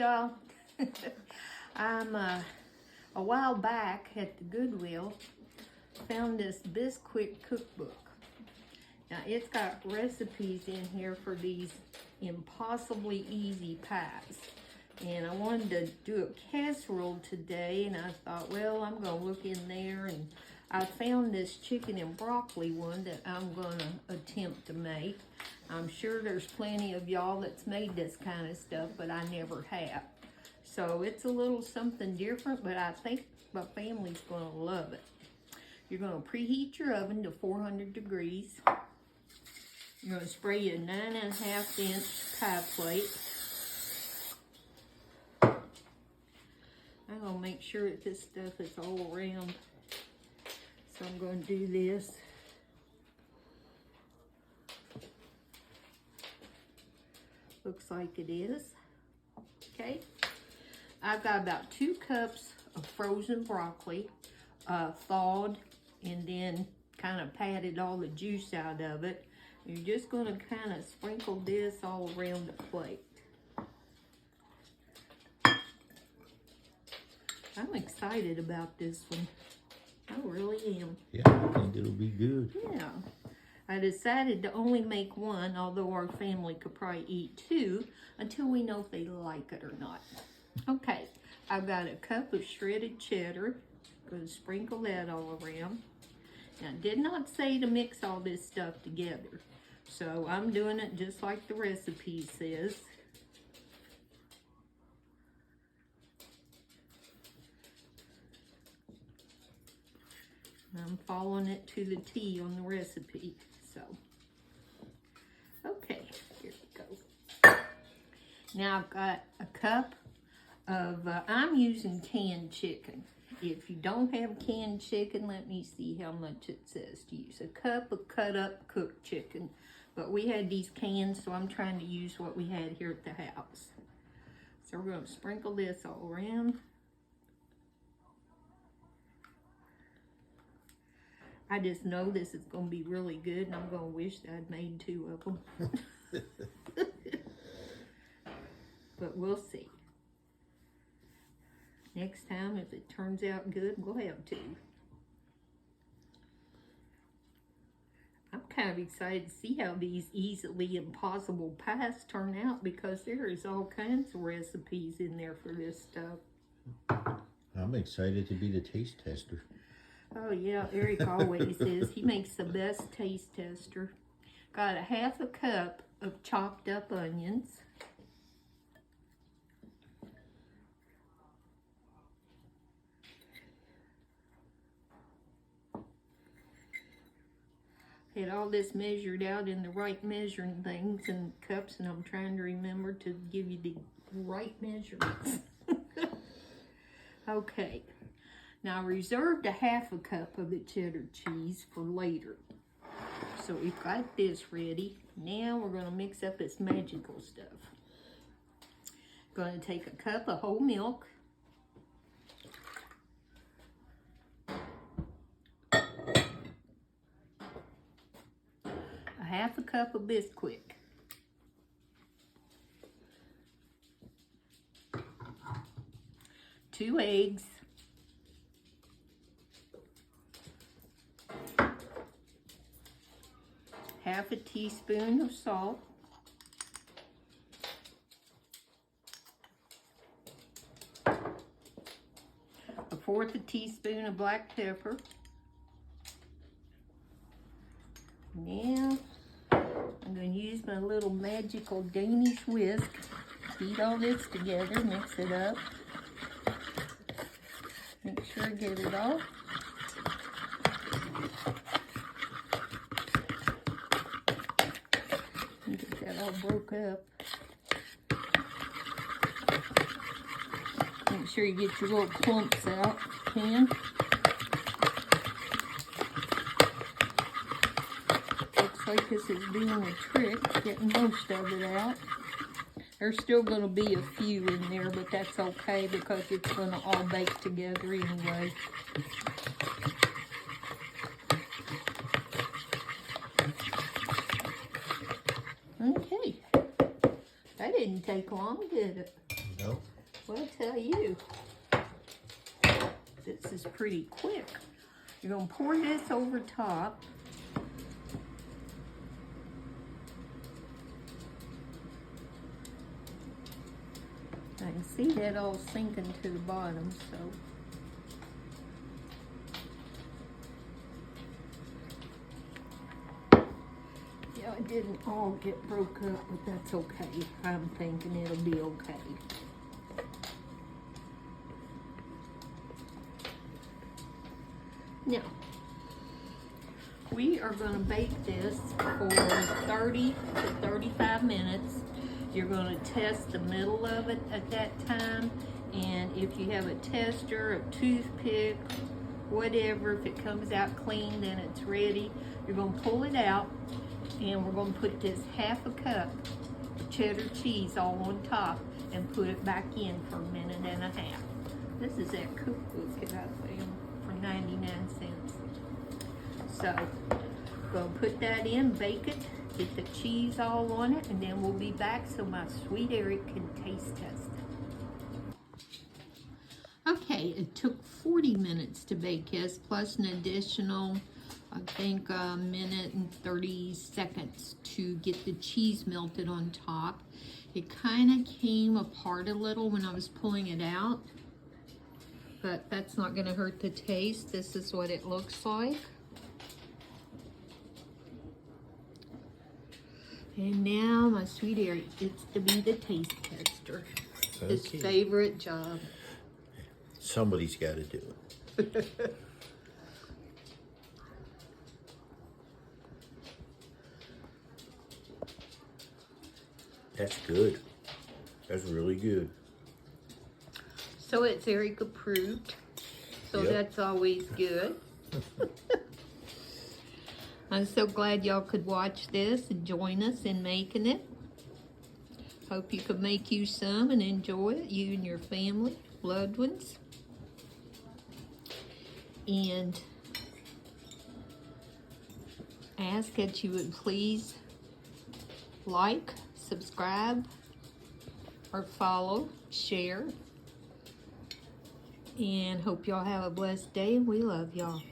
y'all. I'm a while back at the Goodwill found this Bisquick cookbook. Now it's got recipes in here for these impossibly easy pies. And I wanted to do a casserole today, and I thought, well, I'm gonna look in there, and I found this chicken and broccoli one that I'm gonna attempt to make. I'm sure there's plenty of y'all that's made this kind of stuff, but I never have. So it's a little something different, but I think my family's gonna love it. You're gonna preheat your oven to 400 degrees. You're gonna spray a 9.5 inch pie plate. I'm gonna make sure that this stuff is all around. So I'm gonna do this. Looks like it is. Okay. I've got about 2 cups of frozen broccoli, thawed, and then kind of patted all the juice out of it. You're just gonna kind of sprinkle this all around the plate. I'm excited about this one. I really am. Yeah, I think it'll be good. Yeah. I decided to only make one, although our family could probably eat 2, until we know if they like it or not. Okay, I've got a cup of shredded cheddar. Going to sprinkle that all around. Now, I did not say to mix all this stuff together, so I'm doing it just like the recipe says. I'm following it to the T on the recipe, so. Okay, here we go. Now I've got a cup of, I'm using canned chicken. If you don't have canned chicken, let me see how much it says to use. A cup of cut up cooked chicken. But we had these cans, so I'm trying to use what we had here at the house. So we're going to sprinkle this all around. I just know this is going to be really good, and I'm going to wish that I'd made 2 of them. But we'll see. Next time, if it turns out good, we'll have 2. I'm kind of excited to see how these easily impossible pies turn out, because there is all kinds of recipes in there for this stuff. I'm excited to be the taste tester. Oh yeah, Eric always is. He makes the best taste tester. Got a 1/2 cup of chopped up onions. Had all this measured out in the right measuring things and cups, and I'm trying to remember to give you the right measurements. Okay. Now I reserved a 1/2 cup of the cheddar cheese for later. So we've got this ready. Now we're going to mix up this magical stuff. Going to take a cup of whole milk. A 1/2 cup of Bisquick. Two eggs. Half a teaspoon of salt. A 1/4 teaspoon of black pepper. Now, I'm going to use my little magical Danish whisk. Beat all this together, mix it up. Make sure I get it all. Get that all broke up. Make sure you get your little clumps out if you can. Looks like this is doing the trick, getting most of it out. There's still going to be a few in there, but that's okay because it's going to all bake together anyway. Okay. That didn't take long, did it? No. Well, I tell you, this is pretty quick. You're gonna pour this over top. I can see that all sinking to the bottom, so. Yeah, it didn't all get broke up, but that's okay. I'm thinking it'll be okay. Now, we are going to bake this for 30 to 35 minutes. You're going to test the middle of it at that time, and if you have a tester, a toothpick, whatever, if it comes out clean, then it's ready. You're going to pull it out, and we're going to put this half a cup of cheddar cheese all on top and put it back in for a minute and a half. This is that cookbook that I found for 99 cents. So, going to put that in, bake it, get the cheese all on it, and then we'll be back so my sweet Eric can taste test it. Okay, it took 40 minutes to bake this, plus an additional, I think, a minute and 30 seconds to get the cheese melted on top. It kind of came apart a little when I was pulling it out, but that's not going to hurt the taste. This is what it looks like. And now my sweet Eric gets to be the taste tester. His favorite job. Somebody's got to do it. That's good. That's really good. So it's Eric approved. So Yep. that's always good. I'm so glad y'all could watch this and join us in making it. Hope you could make you some and enjoy it, you and your family, loved ones. And ask that you would please like, subscribe, or follow, share. And hope y'all have a blessed day. We love y'all.